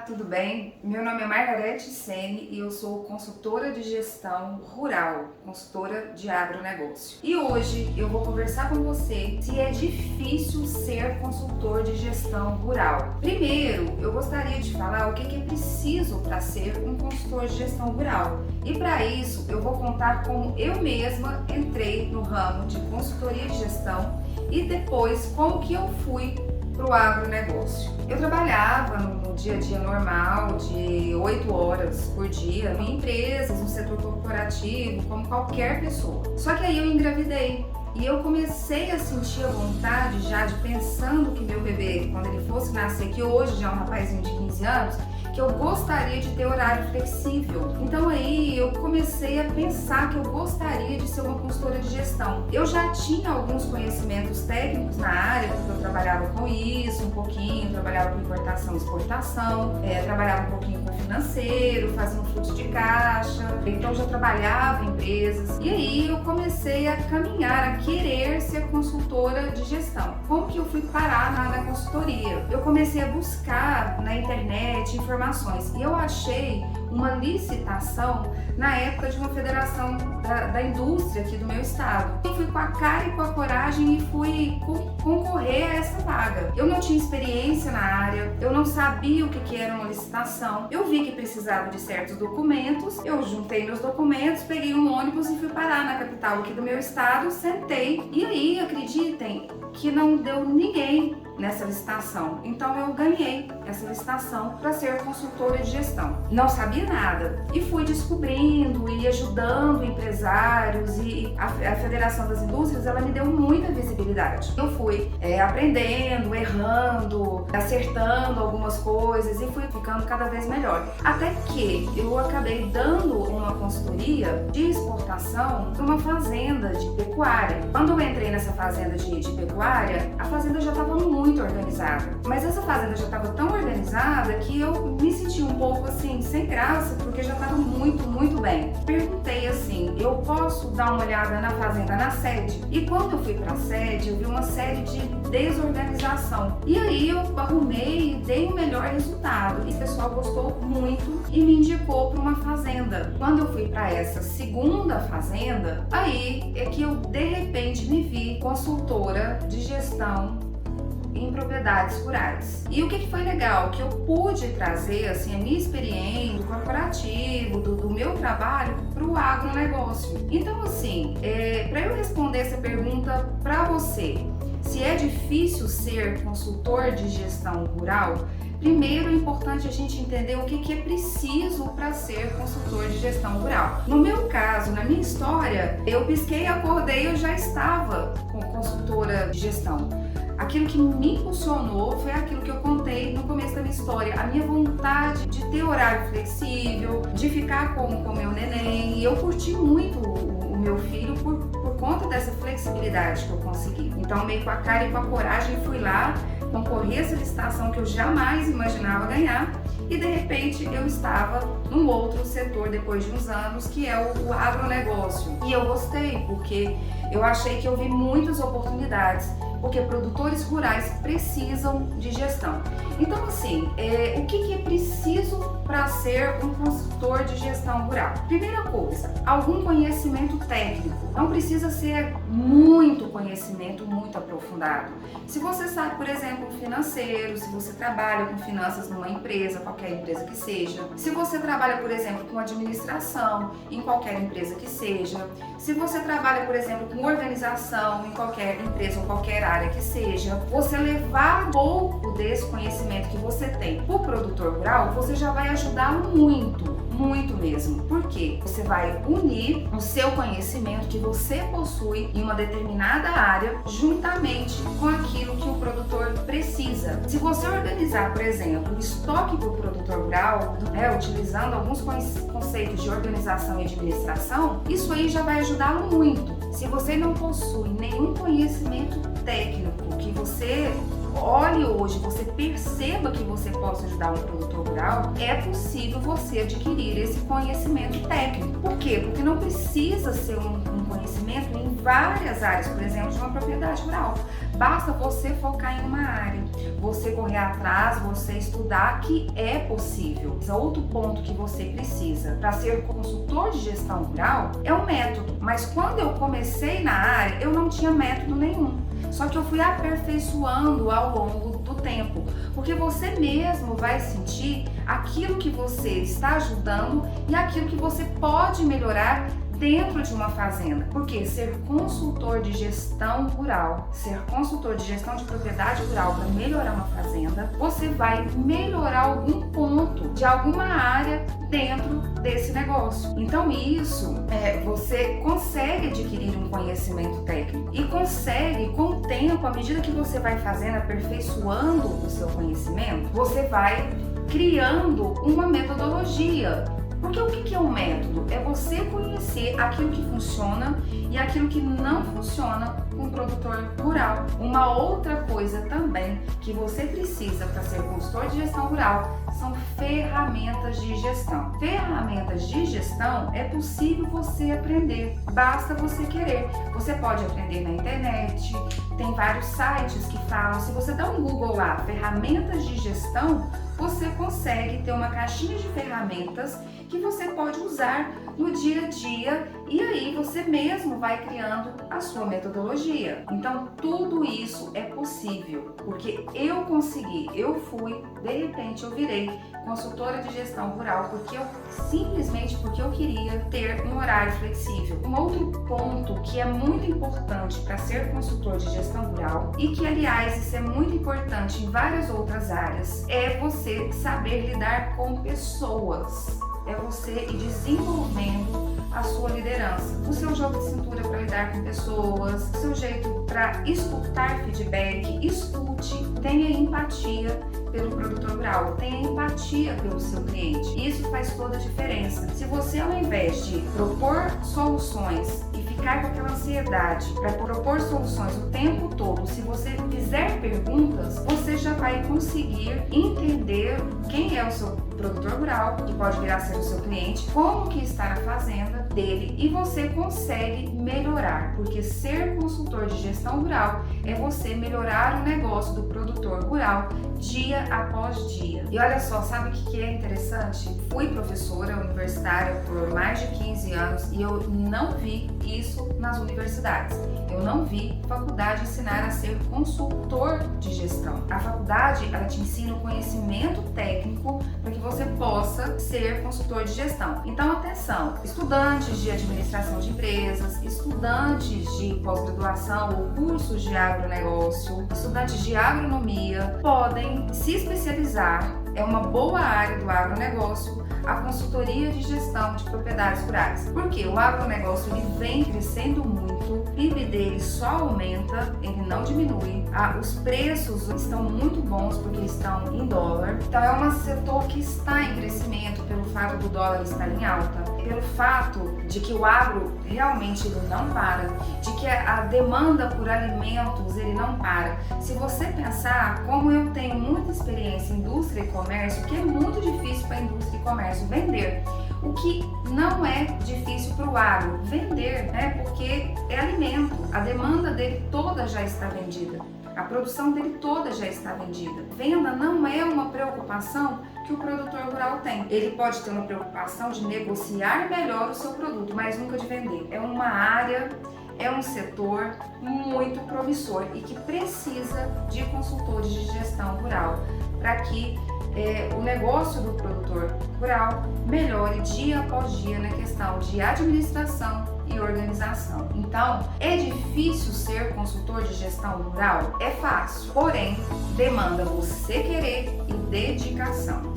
tudo bem? Meu nome é Margarete Sene e eu sou consultora de gestão rural, consultora de agronegócio. E hoje eu vou conversar com você se é difícil ser consultor de gestão rural. Primeiro, eu gostaria de falar o que é preciso para ser um consultor de gestão rural. E para isso, eu vou contar como eu mesma entrei no ramo de consultoria de gestão e depois como que eu fui para o agronegócio. Eu trabalhava no dia a dia normal, de 8 horas por dia, em empresas, no setor corporativo, como qualquer pessoa. Só que aí eu engravidei e eu comecei a sentir a vontade já de pensando que meu bebê, quando ele fosse nascer, que hoje já é um rapazinho de 15 anos, que eu gostaria de ter horário flexível. Então aí eu comecei a pensar que eu gostaria de ser uma consultora de gestão. Eu já tinha alguns conhecimentos técnicos na área, porque eu trabalhava com isso um pouquinho, trabalhava com importação e exportação, trabalhava um pouquinho com financeiro, fazia um fluxo de caixa, então já trabalhava em empresas. E aí eu comecei a caminhar, a querer ser consultora de gestão. Como que eu fui parar na consultoria? Eu comecei a buscar na internet informações e eu achei uma licitação na época de uma federação da indústria aqui do meu estado. Eu fui com a cara e com a coragem e fui concorrer a essa vaga. Eu não tinha experiência na área, eu não sabia o que era uma licitação. Eu vi que precisava de certos documentos, eu juntei meus documentos, peguei um ônibus e fui parar na capital aqui do meu estado, sentei e aí, acreditem, que não deu ninguém nessa licitação. Então eu ganhei essa licitação para ser consultora de gestão. Não sabia nada e fui descobrindo e ajudando empresários e a Federação das Indústrias, ela me deu muita visibilidade. Eu fui aprendendo, errando, acertando algumas coisas e fui ficando cada vez melhor. Até que eu acabei dando uma consultoria de exportação para uma fazenda de pecuária. Quando eu entrei nessa fazenda de pecuária, a fazenda já estava muito organizada. Mas essa fazenda já estava tão organizada que eu me senti um pouco assim, sem graça, porque já estava muito bem. Perguntei assim, eu posso dar uma olhada na fazenda, na sede? E quando eu fui para a sede, eu vi uma série de desorganização. E aí eu arrumei e dei o melhor resultado. E o pessoal gostou muito e me indicou para uma fazenda. Quando eu fui para essa segunda fazenda, aí é que eu de repente me vi consultora de gestão em propriedades rurais. E o que foi legal? Que eu pude trazer assim, a minha experiência do corporativo, do meu trabalho para o agronegócio. Então assim, para eu responder essa pergunta para você, se é difícil ser consultor de gestão rural, primeiro é importante a gente entender o que é preciso para ser consultor de gestão rural. No meu caso, na minha história, eu pisquei, acordei, eu já estava com consultora de gestão. Aquilo que me impulsionou foi aquilo que eu contei no começo da minha história, a minha vontade de ter horário flexível, de ficar com o meu neném. E eu curti muito o meu filho por conta dessa flexibilidade que eu consegui. Então, meio com a cara e com a coragem, fui lá, concorri a essa licitação que eu jamais imaginava ganhar e de repente eu estava num outro setor depois de uns anos, que é o agronegócio. E eu gostei, porque eu achei que eu vi muitas oportunidades, porque produtores rurais precisam de gestão. Então assim, o que é preciso para ser um consultor de gestão rural? Primeira coisa, algum conhecimento técnico. Não precisa ser muito conhecimento, muito aprofundado. Se você sabe, por exemplo, financeiro, se você trabalha com finanças numa empresa, qualquer empresa que seja, se você trabalha, por exemplo, com administração, em qualquer empresa que seja, se você trabalha, por exemplo, com organização, em qualquer empresa ou qualquer área que seja, você levar um pouco desse conhecimento que você tem para o produtor rural, você já vai ajudá-lo muito mesmo. Por quê? Você vai unir o seu conhecimento que você possui em uma determinada área juntamente com aquilo que o produtor precisa. Se você organizar, por exemplo, o estoque para o produtor rural, utilizando alguns conceitos de organização e administração, isso aí já vai ajudá-lo muito. Se você não possui nenhum conhecimento técnico que você olhe hoje, você perceba que você possa ajudar um produtor rural, é possível você adquirir esse conhecimento técnico. Por quê? Porque não precisa ser um conhecimento em várias áreas, por exemplo, de uma propriedade rural. Basta você focar em uma área. você correr atrás, você estudar que é possível. Outro ponto que você precisa para ser consultor de gestão rural é o método. Mas quando eu comecei na área, eu não tinha método nenhum. Só que eu fui aperfeiçoando ao longo do tempo, porque você mesmo vai sentir aquilo que você está ajudando e aquilo que você pode melhorar dentro de uma fazenda. Porque ser consultor de gestão rural, ser consultor de gestão de propriedade rural para melhorar uma fazenda, você vai melhorar algum ponto de alguma área dentro desse negócio. Então você consegue adquirir um conhecimento técnico e consegue, com o tempo, à medida que você vai fazendo, aperfeiçoando o seu conhecimento, você vai criando uma metodologia. Porque o que é um método? É você conhecer aquilo que funciona e aquilo que não funciona com o produtor rural. Uma outra coisa também que você precisa para ser consultor de gestão rural são ferramentas de gestão. Ferramentas de gestão é possível você aprender, basta você querer. Você pode aprender na internet, tem vários sites que falam. Se você dá um Google lá, ferramentas de gestão, você consegue ter uma caixinha de ferramentas que você pode usar no dia a dia e aí você mesmo vai criando a sua metodologia. Então tudo isso é possível porque eu consegui, de repente eu virei consultora de gestão rural porque eu queria ter um horário flexível. Um outro ponto que é muito importante para ser consultor de gestão rural e que aliás isso é muito importante em várias outras áreas é você saber lidar com pessoas. É você ir desenvolvendo a sua liderança, o seu jogo de cintura para lidar com pessoas, o seu jeito para escutar feedback, escute, tenha empatia pelo produtor rural, tenha empatia pelo seu cliente. Isso faz toda a diferença. Se você, ao invés de propor soluções e ficar com aquela ansiedade para propor soluções o tempo todo, se você fizer perguntas, você já vai conseguir entender quem é o seu produtor rural, que pode vir a ser o seu cliente, como que está na fazenda dele e você consegue melhorar, porque ser consultor de gestão rural é você melhorar o negócio do produtor rural dia após dia. E olha só, sabe o que é interessante? Fui professora universitária por mais de 15 anos e eu não vi isso nas universidades. Eu não vi faculdade ensinar a ser consultor de gestão. A faculdade, ela te ensina o conhecimento técnico para que você possa ser consultor de gestão. Então, atenção, estudantes de administração de empresas, estudantes de pós-graduação ou cursos de agronegócio, estudantes de agronomia, podem se especializar. É uma boa área do agronegócio, a consultoria de gestão de propriedades rurais. Porque o agronegócio ele vem crescendo muito, o PIB dele só aumenta, ele não diminui. Os preços estão muito bons porque estão em dólar. Então é um setor que está em crescimento pelo fato do dólar estar em alta, pelo fato de que o agro realmente ele não para, de que a demanda por alimentos ele não para. Se você pensar, como eu tenho muita experiência em indústria e comércio, que é muito difícil para a indústria e comércio vender. O que não é difícil para o agro vender, né? Porque é alimento, a demanda dele toda já está vendida, a produção dele toda já está vendida. Venda não é uma preocupação que o produtor rural tem. Ele pode ter uma preocupação de negociar melhor o seu produto, mas nunca de vender. É uma área, é um setor muito promissor e que precisa de consultores de gestão rural para que o negócio do produtor rural melhore dia após dia na questão de administração e organização. Então, é difícil ser consultor de gestão rural? É fácil, porém, demanda você querer e dedicação.